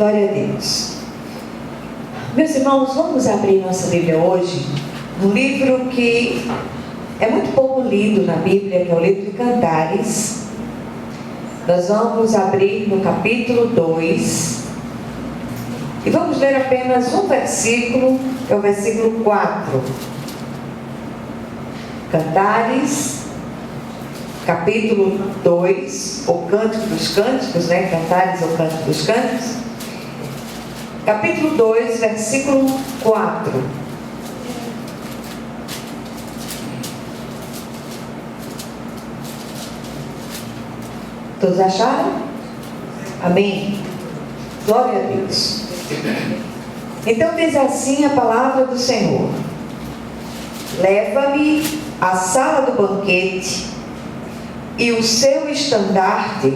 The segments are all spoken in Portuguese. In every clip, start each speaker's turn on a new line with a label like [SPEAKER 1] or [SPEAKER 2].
[SPEAKER 1] Glória a Deus. Meus irmãos, vamos abrir nossa Bíblia hoje num livro que é muito pouco lido na Bíblia, que é o livro de Cantares. Nós vamos abrir no capítulo 2 e vamos ler apenas um versículo, que é o versículo 4. Cantares, capítulo 2, o Cântico dos Cânticos, né? Cantares, o Cântico dos Cânticos. Capítulo 2, versículo 4. Todos acharam? Amém? Glória a Deus. Então diz assim a palavra do Senhor: leva-me à sala do banquete, e o seu estandarte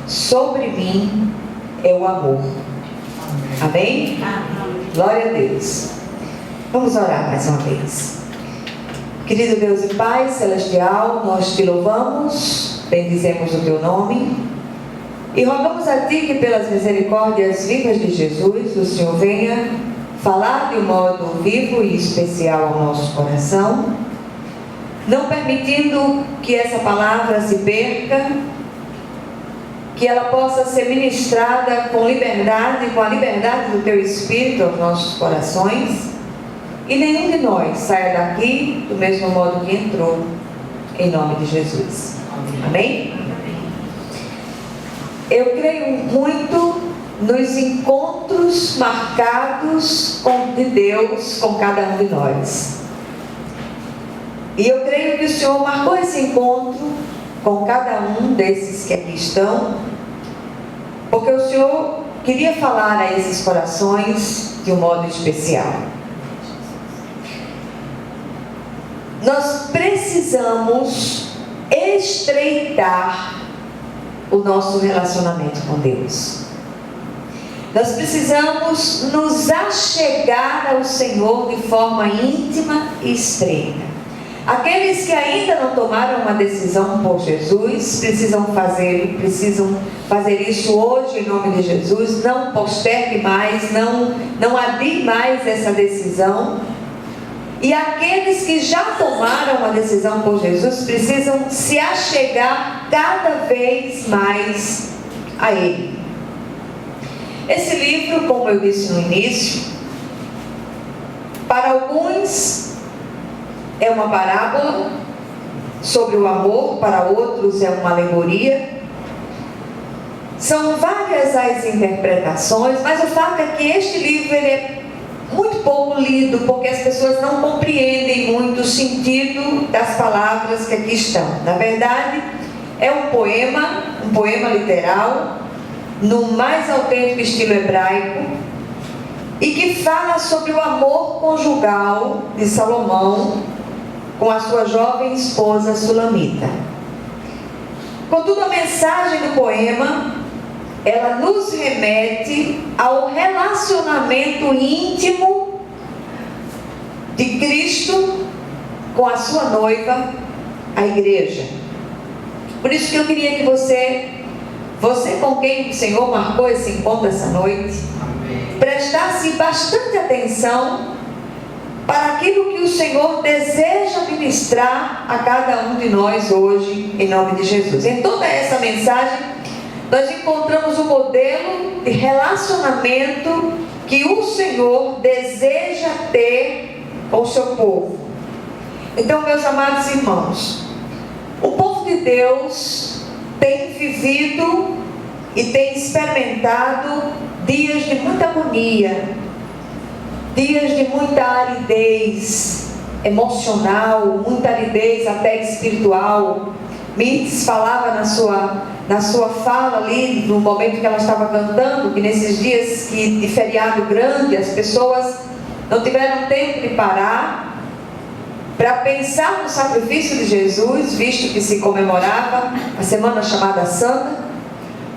[SPEAKER 1] sobre mim é o amor. Amém? Glória a Deus. Vamos orar mais uma vez. Querido Deus e Pai celestial, nós te louvamos, bendizemos o teu nome e rogamos a ti que pelas misericórdias vivas de Jesus o Senhor venha falar de um modo vivo e especial ao nosso coração, não permitindo que essa palavra se perca, que ela possa ser ministrada com liberdade, com a liberdade do teu Espírito aos nossos corações, e nenhum de nós saia daqui do mesmo modo que entrou, em nome de Jesus. Amém? Eu creio muito nos encontros marcados de Deus com cada um de nós. E eu creio que o Senhor marcou esse encontro com cada um desses que aqui estão, porque o Senhor queria falar a esses corações de um modo especial. Nós precisamos estreitar o nosso relacionamento com Deus. Nós precisamos nos achegar ao Senhor de forma íntima e estreita. Aqueles que ainda não tomaram uma decisão por Jesus, precisam fazer isso hoje em nome de Jesus. Não postergue mais, não adie mais essa decisão. E aqueles que já tomaram uma decisão por Jesus, precisam se achegar cada vez mais a Ele. Esse livro, como eu disse no início, para alguns é uma parábola sobre o amor, para outros é uma alegoria. São várias as interpretações, mas o fato é que este livro ele é muito pouco lido, porque as pessoas não compreendem muito o sentido das palavras que aqui estão. Na verdade, é um poema literal, no mais autêntico estilo hebraico, e que fala sobre o amor conjugal de Salomão com a sua jovem esposa Sulamita. Contudo, a mensagem do poema, ela nos remete ao relacionamento íntimo de Cristo com a sua noiva, a igreja. Por isso que eu queria que você com quem o Senhor marcou esse encontro essa noite, prestasse bastante atenção para aquilo que o Senhor deseja ministrar a cada um de nós hoje, em nome de Jesus. Em toda essa mensagem, nós encontramos um modelo de relacionamento que o Senhor deseja ter com o seu povo. Então, meus amados irmãos, o povo de Deus tem vivido e tem experimentado dias de muita agonia, dias de muita aridez emocional, muita aridez até espiritual. Mirtes falava na sua fala ali, no momento que ela estava cantando, que nesses dias de feriado grande, as pessoas não tiveram tempo de parar para pensar no sacrifício de Jesus, visto que se comemorava a semana chamada Santa,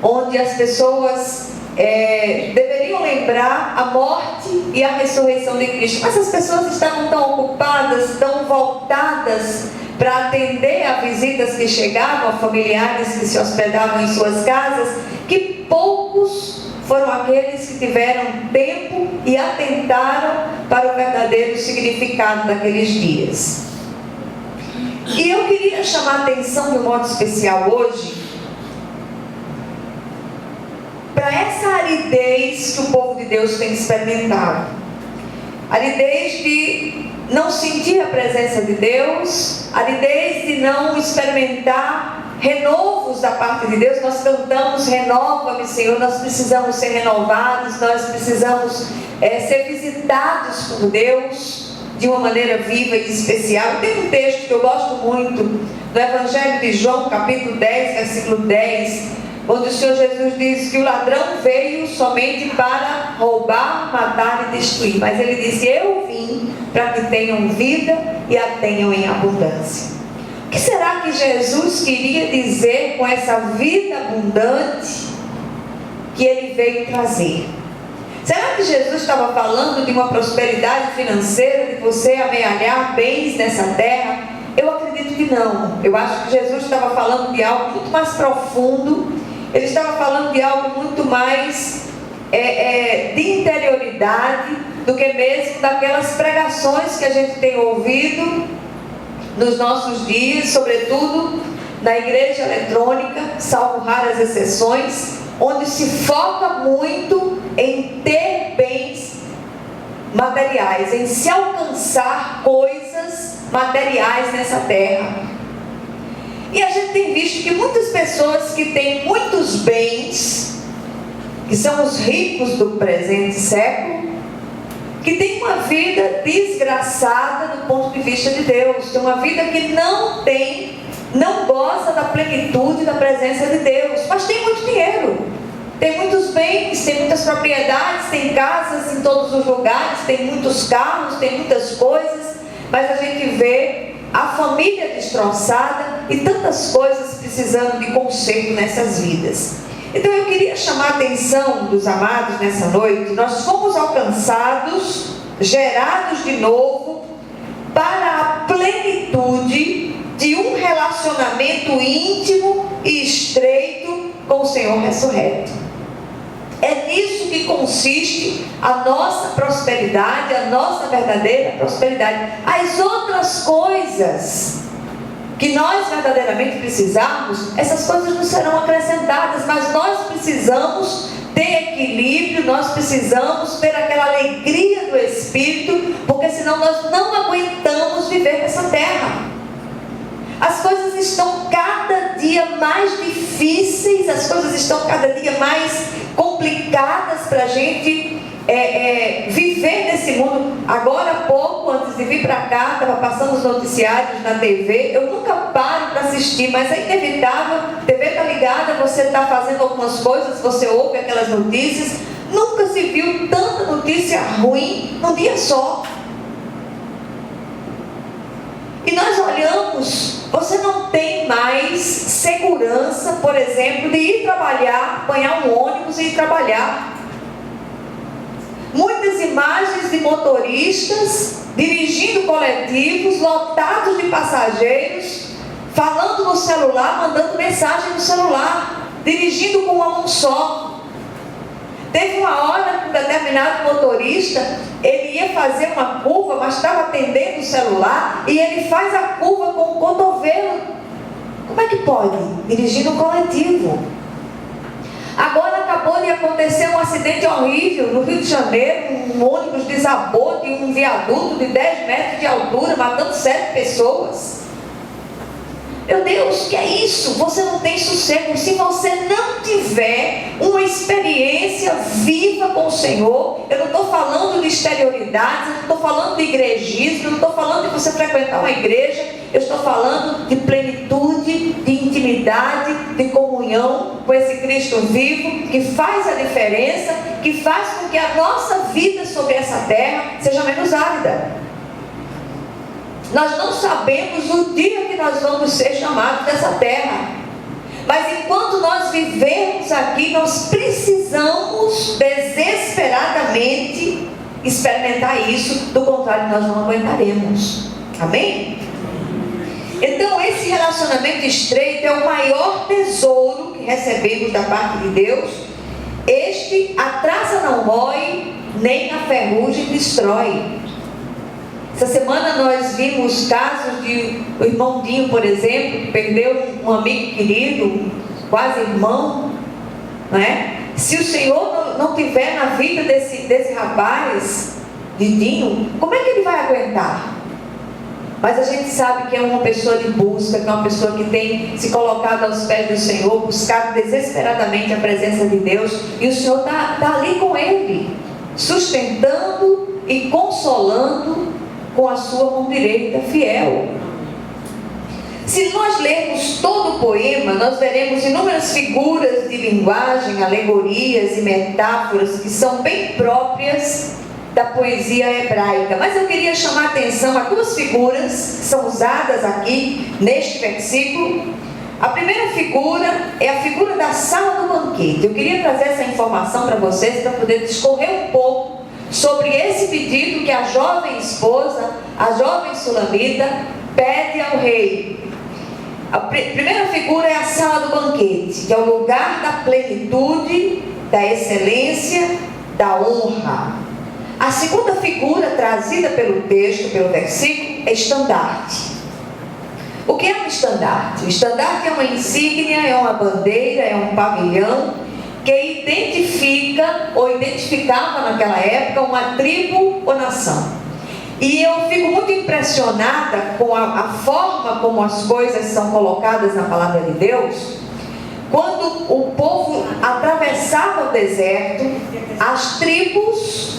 [SPEAKER 1] onde as pessoas deveriam lembrar a morte e a ressurreição de Cristo. Mas as pessoas estavam tão ocupadas, tão voltadas para atender a visitas que chegavam, a familiares que se hospedavam em suas casas, que poucos foram aqueles que tiveram tempo e atentaram para o verdadeiro significado daqueles dias. E eu queria chamar a atenção de um modo especial hoje para essa aridez que o povo de Deus tem experimentado. Aridez de não sentir a presença de Deus, aridez de não experimentar renovos da parte de Deus. Nós cantamos: renova-me, Senhor. Nós precisamos ser renovados, nós precisamos ser visitados por Deus de uma maneira viva e especial. Tem um texto que eu gosto muito, no Evangelho de João, capítulo 10, versículo 10, onde o Senhor Jesus diz que o ladrão veio somente para roubar, matar e destruir, mas Ele disse: eu vim para que tenham vida e a tenham em abundância. O que será que Jesus queria dizer com essa vida abundante que Ele veio trazer? Será que Jesus estava falando de uma prosperidade financeira, de você amealhar bens nessa terra? Eu acredito que não. Eu acho que Jesus estava falando de algo muito mais profundo. Ele estava falando de algo muito mais de interioridade do que mesmo daquelas pregações que a gente tem ouvido nos nossos dias, sobretudo na igreja eletrônica, salvo raras exceções, onde se foca muito em ter bens materiais, em se alcançar coisas materiais nessa terra. E a gente tem visto que muitas pessoas que têm muitos bens, que são os ricos do presente século, que têm uma vida desgraçada do ponto de vista de Deus, tem uma vida que não goza da plenitude da presença de Deus, mas tem muito dinheiro, tem muitos bens, tem muitas propriedades, tem casas em todos os lugares, tem muitos carros, tem muitas coisas, mas a gente vê a família destroçada e tantas coisas precisando de conserto nessas vidas. Então eu queria chamar a atenção dos amados nessa noite. Nós fomos alcançados, gerados de novo para a plenitude de um relacionamento íntimo e estreito com o Senhor ressurreto. É nisso que consiste a nossa prosperidade, a nossa verdadeira prosperidade. As outras coisas que nós verdadeiramente precisarmos, essas coisas não serão acrescentadas, mas nós precisamos ter equilíbrio, nós precisamos ter aquela alegria do Espírito, porque senão nós não aguentamos viver nessa terra. As coisas estão cada dia mais difíceis, as coisas estão cada dia mais complicadas para a gente viver nesse mundo. Agora há pouco, antes de vir para cá, estava passando os noticiários na TV. Eu nunca paro para assistir, mas é inevitável. A TV está ligada, você está fazendo algumas coisas, você ouve aquelas notícias. Nunca se viu tanta notícia ruim num dia só. E nós olhamos, você não tem mais segurança, por exemplo, de ir trabalhar, apanhar um ônibus e ir trabalhar. Muitas imagens de motoristas dirigindo coletivos lotados de passageiros, falando no celular, mandando mensagem no celular, dirigindo com uma mão só. Teve uma hora que um determinado motorista, ele ia fazer uma curva, mas estava atendendo o celular, e ele faz a curva com o cotovelo. Como é que pode? Dirigindo um coletivo. Agora acabou de acontecer um acidente horrível no Rio de Janeiro. Um ônibus desabou de um viaduto de 10 metros de altura, matando 7 pessoas. Meu Deus, que é isso? Você não tem sossego. Se você não tiver uma experiência viva com o Senhor, eu não estou falando de exterioridades, eu não estou falando de igrejismo, eu não estou falando de você frequentar uma igreja, eu estou falando de plenitude, de intimidade, de comunhão com esse Cristo vivo, que faz a diferença, que faz com que a nossa vida sobre essa terra seja menos árida. Nós não sabemos o dia que nós vamos ser chamados dessa terra. Mas enquanto nós vivemos aqui, nós precisamos desesperadamente experimentar isso. Do contrário, nós não aguentaremos. Amém? Então, esse relacionamento estreito é o maior tesouro que recebemos da parte de Deus. Este a traça não rói, nem a ferrugem destrói. Essa semana nós vimos casos de o irmão Dinho, por exemplo, que perdeu um amigo querido, quase irmão, não é? Se o Senhor não tiver na vida desse rapaz, de Dinho, como é que ele vai aguentar? Mas a gente sabe que é uma pessoa de busca, que é uma pessoa que tem se colocado aos pés do Senhor, buscado desesperadamente a presença de Deus, e o Senhor está ali com ele, sustentando e consolando com a sua mão direita fiel. Se nós lermos todo o poema, nós veremos inúmeras figuras de linguagem, alegorias e metáforas que são bem próprias da poesia hebraica. Mas eu queria chamar a atenção a duas figuras que são usadas aqui neste versículo. A primeira figura é a figura da sala do banquete. Eu queria trazer essa informação para vocês, para poder discorrer um pouco sobre esse pedido que a jovem esposa, a jovem sulamita, pede ao rei. A primeira figura é a sala do banquete, que é o lugar da plenitude, da excelência, da honra. A segunda figura trazida pelo texto, pelo versículo, é estandarte. O que é um estandarte? O estandarte é uma insígnia, é uma bandeira, é um pavilhão que identifica ou identificava naquela época uma tribo ou nação. E eu fico muito impressionada com a forma como as coisas são colocadas na palavra de Deus. Quando o povo atravessava o deserto, as tribos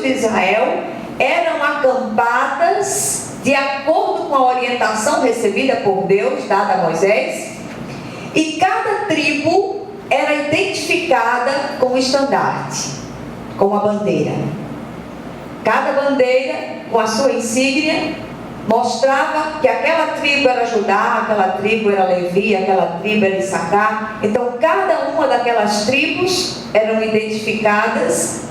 [SPEAKER 1] de Israel eram acampadas de acordo com a orientação recebida por Deus, dada a Moisés, e cada tribo era identificada com o estandarte, com a bandeira. Cada bandeira, com a sua insígnia, mostrava que aquela tribo era Judá, aquela tribo era Levi, aquela tribo era Issacar. Então, cada uma daquelas tribos eram identificadas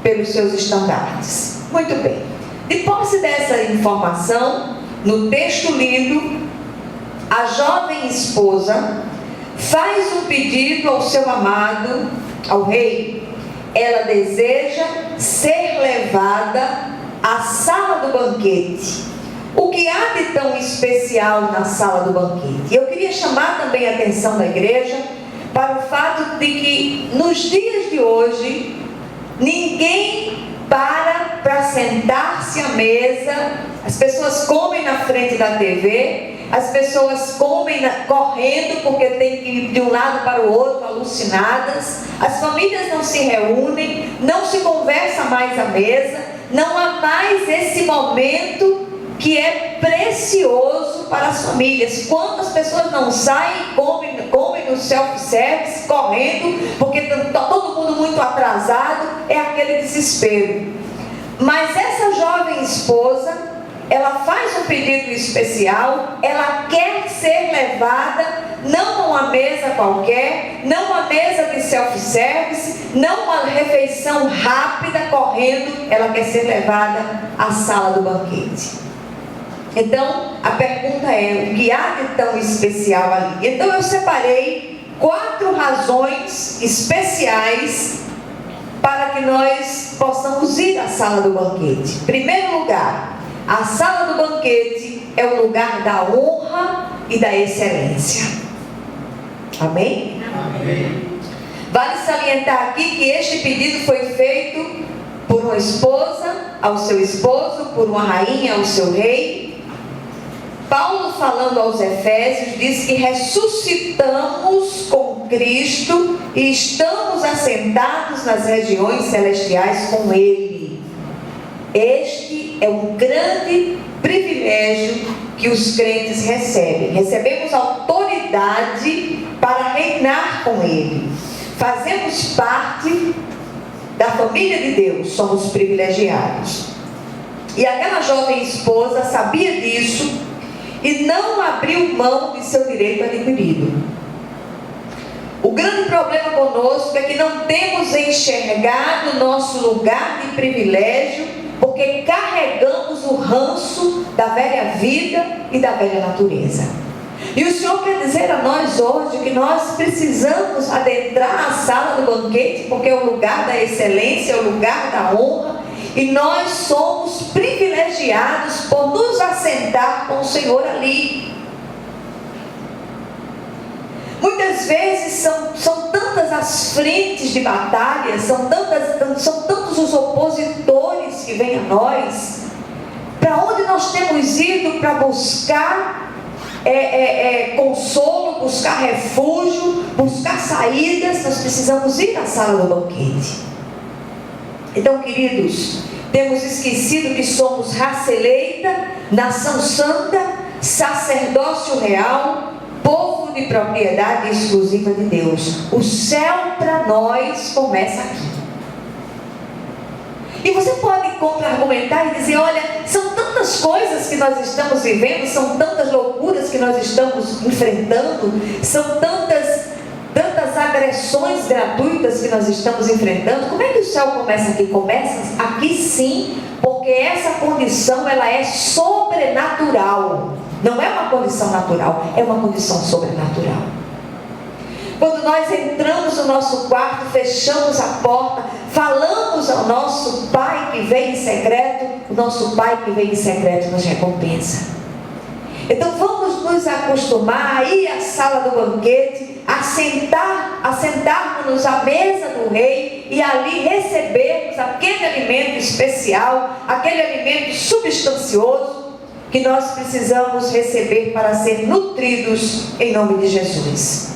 [SPEAKER 1] pelos seus estandartes. Muito bem. De posse dessa informação, no texto lido, a jovem esposa faz um pedido ao seu amado, ao rei. Ela deseja ser levada à sala do banquete. O que há de tão especial na sala do banquete? Eu queria chamar também a atenção da igreja para o fato de que nos dias de hoje ninguém para sentar-se à mesa. As pessoas comem na frente da TV, as pessoas comem correndo porque tem que ir de um lado para o outro, alucinadas. As famílias não se reúnem, não se conversa mais à mesa, não há mais esse momento que é precioso para as famílias. Quantas pessoas não saem, comem no self-service, correndo, porque está todo mundo muito atrasado, é aquele desespero. Mas essa jovem esposa, ela faz um pedido especial, ela quer ser levada, não a uma mesa qualquer, não uma mesa de self-service, não uma refeição rápida, correndo, ela quer ser levada à sala do banquete. Então, a pergunta é, o que há de tão especial ali? Então, eu separei 4 razões especiais para que nós possamos ir à sala do banquete. Em primeiro lugar, a sala do banquete é o lugar da honra e da excelência. Amém?
[SPEAKER 2] Amém.
[SPEAKER 1] Vale salientar aqui que este pedido foi feito por uma esposa ao seu esposo, por uma rainha ao seu rei. Paulo, falando aos Efésios, diz que ressuscitamos com Cristo e estamos assentados nas regiões celestiais com Ele. Este é um grande privilégio que os crentes recebem. Recebemos autoridade para reinar com Ele. Fazemos parte da família de Deus, somos privilegiados. E aquela jovem esposa sabia disso e não abriu mão de seu direito adquirido. O grande problema conosco é que não temos enxergado o nosso lugar de privilégio, porque carregamos o ranço da velha vida e da velha natureza. E o Senhor quer dizer a nós hoje que nós precisamos adentrar a sala do banquete, porque é o lugar da excelência, é o lugar da honra, e nós somos privilegiados por nos assentar com o Senhor ali. Muitas vezes são tantas as frentes de batalha, são tantos os opositores que vêm a nós. Para onde nós temos ido para buscar consolo, buscar refúgio, buscar saídas? Nós precisamos ir à sala do banquete. Então, queridos, temos esquecido que somos raça eleita, nação santa, sacerdócio real, povo de propriedade exclusiva de Deus. O céu para nós começa aqui. E você pode contra-argumentar e dizer: olha, são tantas coisas que nós estamos vivendo, são tantas loucuras que nós estamos enfrentando, são tantas agressões gratuitas que nós estamos enfrentando. Como é que o céu começa aqui? Começa aqui sim, porque essa condição ela é sobrenatural. Não é uma condição natural, é uma condição sobrenatural. Quando nós entramos no nosso quarto, fechamos a porta, falamos ao nosso Pai que vem em secreto, o nosso Pai que vem em secreto nos recompensa. Então vamos nos acostumar a ir à sala do banquete, assentarmos-nos à mesa do rei e ali recebermos aquele alimento especial, aquele alimento substancioso que nós precisamos receber para ser nutridos em nome de Jesus.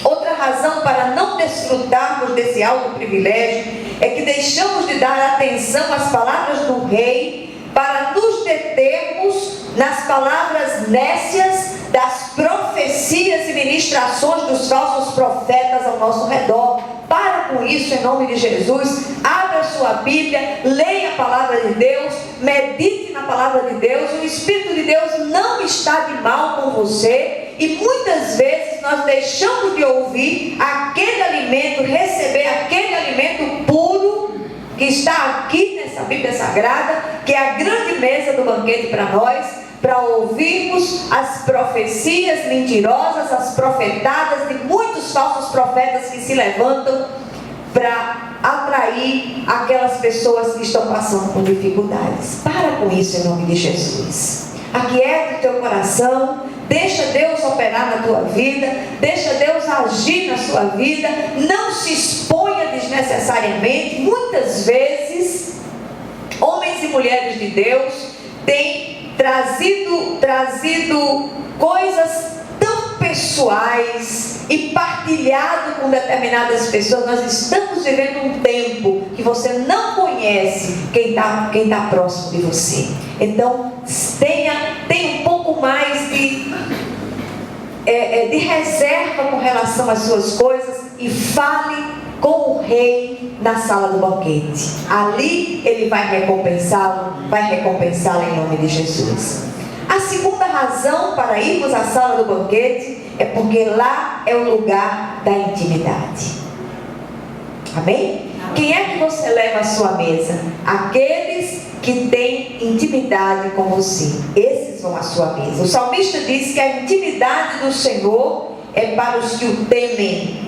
[SPEAKER 1] Outra razão para não desfrutarmos desse alto privilégio é que deixamos de dar atenção às palavras do rei para nos determos nas palavras nécias das profecias e ministrações dos falsos profetas ao nosso redor. Para com isso em nome de Jesus. Abra sua Bíblia, leia a palavra de Deus, medite na palavra de Deus. O Espírito de Deus não está de mal com você. E muitas vezes nós deixamos de ouvir aquele alimento, receber aquele alimento puro que está aqui nessa Bíblia Sagrada, que é a grande mesa do banquete para nós, para ouvirmos as profecias mentirosas, as profetadas de muitos falsos profetas que se levantam para atrair aquelas pessoas que estão passando por dificuldades. Para com isso em nome de Jesus. Aquieta o teu coração, deixa Deus operar na tua vida, deixa Deus agir na sua vida, não se exponha desnecessariamente. Muitas vezes, homens e mulheres de Deus têm trazido coisas tão pessoais e partilhado com determinadas pessoas. Nós estamos vivendo um tempo que você não conhece quem tá próximo de você. Então tenha um pouco mais de reserva com relação às suas coisas e fale com o rei na sala do banquete. Ali ele vai recompensá-lo em nome de Jesus. A segunda razão para irmos à sala do banquete é porque lá é o lugar da intimidade. Amém? Quem é que você leva à sua mesa? Aqueles que têm intimidade com você. Esses vão à sua mesa. O salmista diz que a intimidade do Senhor é para os que o temem.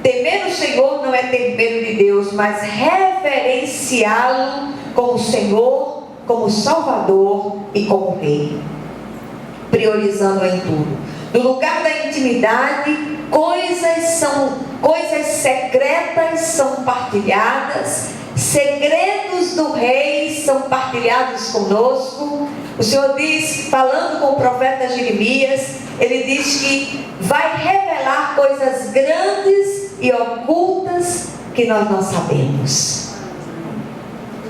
[SPEAKER 1] Temer o Senhor não é ter medo de Deus, mas reverenciá-lo como Senhor, como Salvador e como Rei, priorizando em tudo. No lugar da intimidade, coisas secretas são partilhadas, segredos do Rei são partilhados conosco. O Senhor diz, falando com o profeta Jeremias, ele diz que vai revelar coisas grandes e ocultas que nós não sabemos.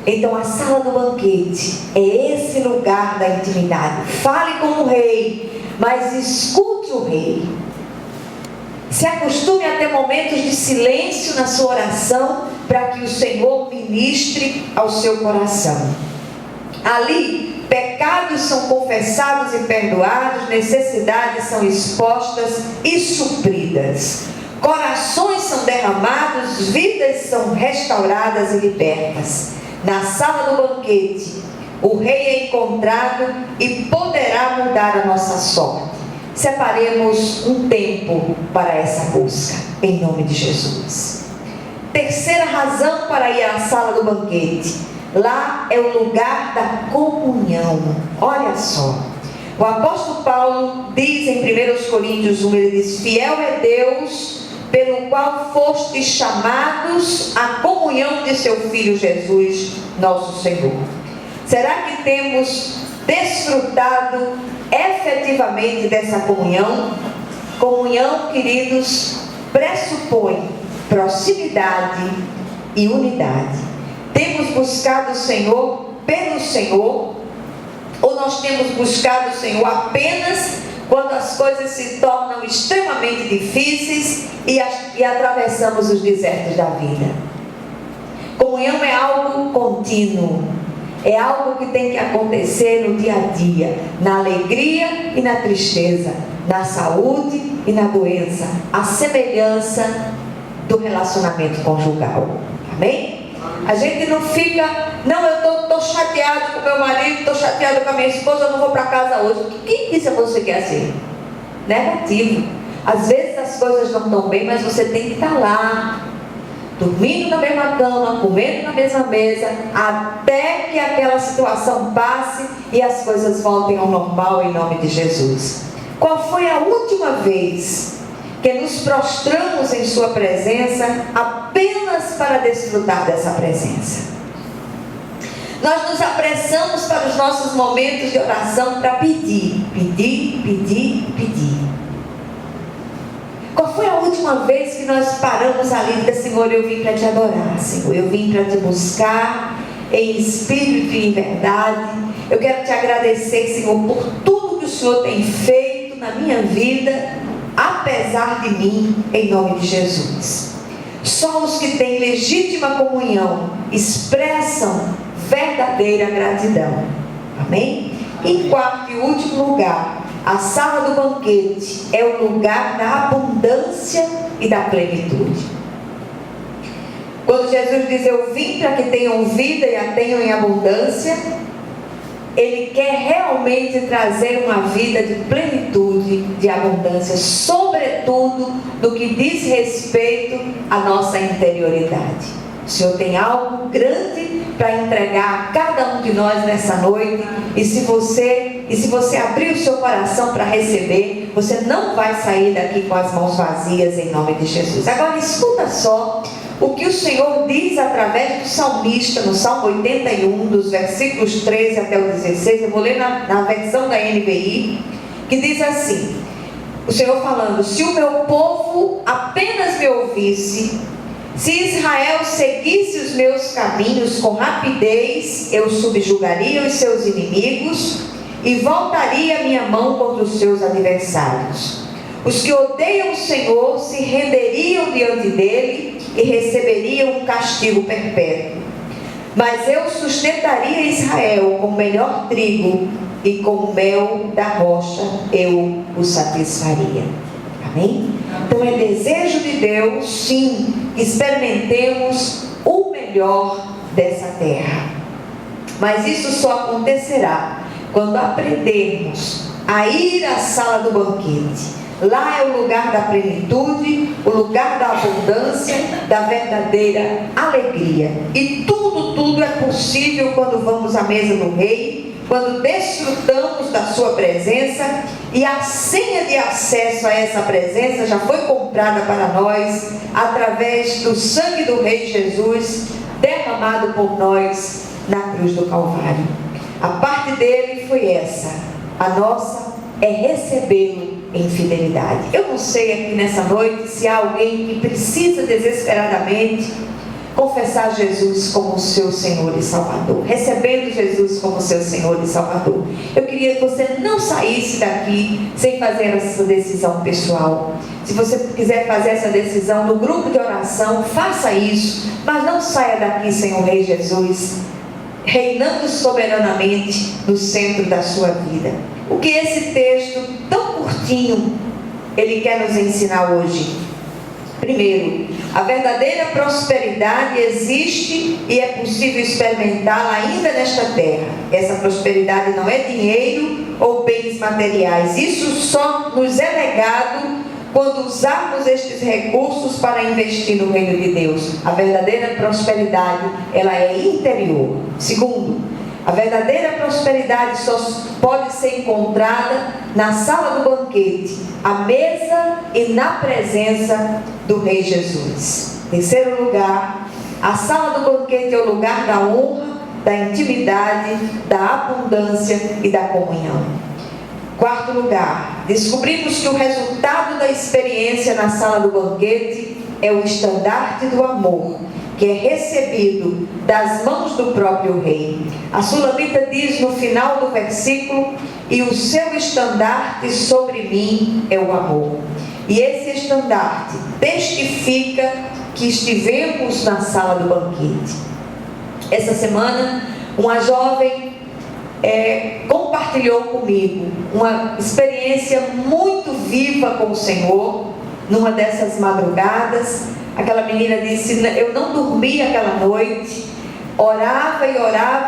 [SPEAKER 1] Então a sala do banquete é esse lugar da intimidade. Fale com o rei, mas escute o rei. Se acostume a ter momentos de silêncio na sua oração, para que o Senhor ministre ao seu coração. Ali, pecados são confessados e perdoados, necessidades são expostas e supridas, corações são derramados, vidas são restauradas e libertas. Na sala do banquete, o rei é encontrado e poderá mudar a nossa sorte. separemos um tempo para essa busca, em nome de Jesus. Terceira razão para ir à sala do banquete: lá é o lugar da comunhão. Olha só, o apóstolo Paulo diz em 1 Coríntios 1, ele diz: fiel é Deus, pelo qual fostes chamados à comunhão de seu Filho Jesus, nosso Senhor. Será que temos desfrutado efetivamente dessa comunhão? Comunhão, queridos, pressupõe proximidade e unidade. Temos buscado o Senhor pelo Senhor, ou nós temos buscado o Senhor apenas quando as coisas se tornam extremamente difíceis e atravessamos os desertos da vida? Comunhão é algo contínuo, é algo que tem que acontecer no dia a dia, na alegria e na tristeza, na saúde e na doença, a semelhança do relacionamento conjugal. Amém? A gente não fica, não, eu estou chateado com meu marido, estou chateado com a minha esposa, eu não vou para casa hoje. Quem disse a você que é assim? Negativo. Às vezes as coisas não estão bem, mas você tem que estar lá, dormindo na mesma cama, comendo na mesma mesa, até que aquela situação passe e as coisas voltem ao normal, em nome de Jesus. Qual foi a última vez que nos prostramos em sua presença apenas para desfrutar dessa presença? Nós nos apressamos para os nossos momentos de oração para pedir. Qual foi a última vez que nós paramos ali e disse: Senhor, eu vim para te adorar, Senhor, eu vim para te buscar em espírito e em verdade. Eu quero te agradecer, Senhor, por tudo que o Senhor tem feito na minha vida, apesar de mim, em nome de Jesus. Só os que têm legítima comunhão expressam verdadeira gratidão. Amém? Em quarto e último lugar, a sala do banquete é o lugar da abundância e da plenitude. Quando Jesus diz: eu vim para que tenham vida e a tenham em abundância, Ele quer realmente trazer uma vida de plenitude, de abundância, sobretudo no que diz respeito à nossa interioridade. O Senhor tem algo grande para entregar a cada um de nós nessa noite, e se você abrir o seu coração para receber, você não vai sair daqui com as mãos vazias, em nome de Jesus. Agora escuta só o que o Senhor diz através do salmista, no Salmo 81, dos versículos 13 até o 16, eu vou ler na versão da NVI, que diz assim, o Senhor falando: se o meu povo apenas me ouvisse, se Israel seguisse os meus caminhos com rapidez, eu subjugaria os seus inimigos e voltaria a minha mão contra os seus adversários. Os que odeiam o Senhor se renderiam diante dele e receberiam um castigo perpétuo. Mas eu sustentaria Israel com o melhor trigo, e com o mel da rocha eu o satisfaria. Amém? Então é desejo de Deus, sim, que experimentemos o melhor dessa terra. Mas isso só acontecerá quando aprendermos a ir à sala do banquete. Lá é o lugar da plenitude, o lugar da abundância, da verdadeira alegria. E tudo é possível quando vamos à mesa do Rei, quando desfrutamos da sua presença, e a senha de acesso a essa presença já foi comprada para nós através do sangue do Rei Jesus, derramado por nós na cruz do Calvário. A parte dele foi essa, a nossa é recebê-lo em fidelidade. Eu não sei aqui nessa noite se há alguém que precisa desesperadamente confessar Jesus como seu Senhor e Salvador, recebendo Jesus como seu Senhor e Salvador. Eu queria que você não saísse daqui sem fazer essa decisão pessoal. Se você quiser fazer essa decisão no grupo de oração, faça isso, mas não saia daqui sem o Rei Jesus reinando soberanamente no centro da sua vida. O que esse texto tão curtinho ele quer nos ensinar hoje? Primeiro, A verdadeira prosperidade existe e é possível experimentá-la ainda nesta terra. Essa prosperidade não é dinheiro ou bens materiais. Isso só nos é negado quando usarmos estes recursos para investir no reino de Deus. A verdadeira prosperidade, ela é interior. Segundo, a verdadeira prosperidade só pode ser encontrada na sala do banquete, à mesa e na presença do Rei Jesus. Terceiro lugar, a sala do banquete é o lugar da honra, da intimidade, da abundância e da comunhão. Quarto lugar, descobrimos que o resultado da experiência na sala do banquete é o estandarte do amor, que é recebido das mãos do próprio Rei. A Sulamita diz no final do versículo: e o seu estandarte sobre mim é o amor. E esse estandarte testifica que estivemos na sala do banquete. Essa semana, uma jovem compartilhou comigo uma experiência muito viva com o Senhor. Numa dessas madrugadas, aquela menina disse: eu não dormi aquela noite, orava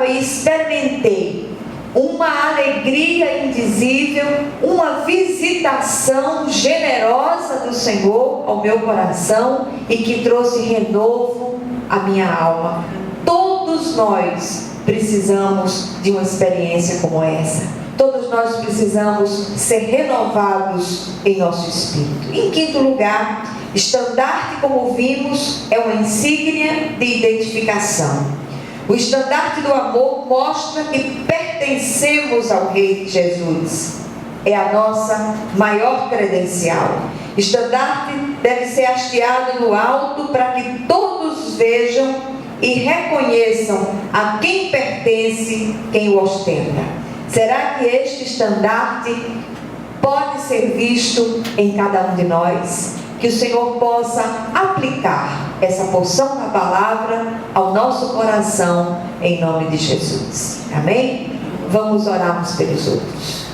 [SPEAKER 1] e experimentei uma alegria indizível, uma visitação generosa do Senhor ao meu coração e que trouxe renovo à minha alma. Todos nós precisamos de uma experiência como essa. Todos nós precisamos ser renovados em nosso espírito. Em quinto lugar, estandarte, como vimos, é uma insígnia de identificação. O estandarte do amor mostra que pertencemos ao Rei Jesus. É a nossa maior credencial. Estandarte deve ser hasteado no alto para que todos vejam e reconheçam a quem pertence quem o ostenta. Será que este estandarte pode ser visto em cada um de nós? Que o Senhor possa aplicar essa porção da palavra ao nosso coração, em nome de Jesus. Amém? Vamos orar uns pelos outros.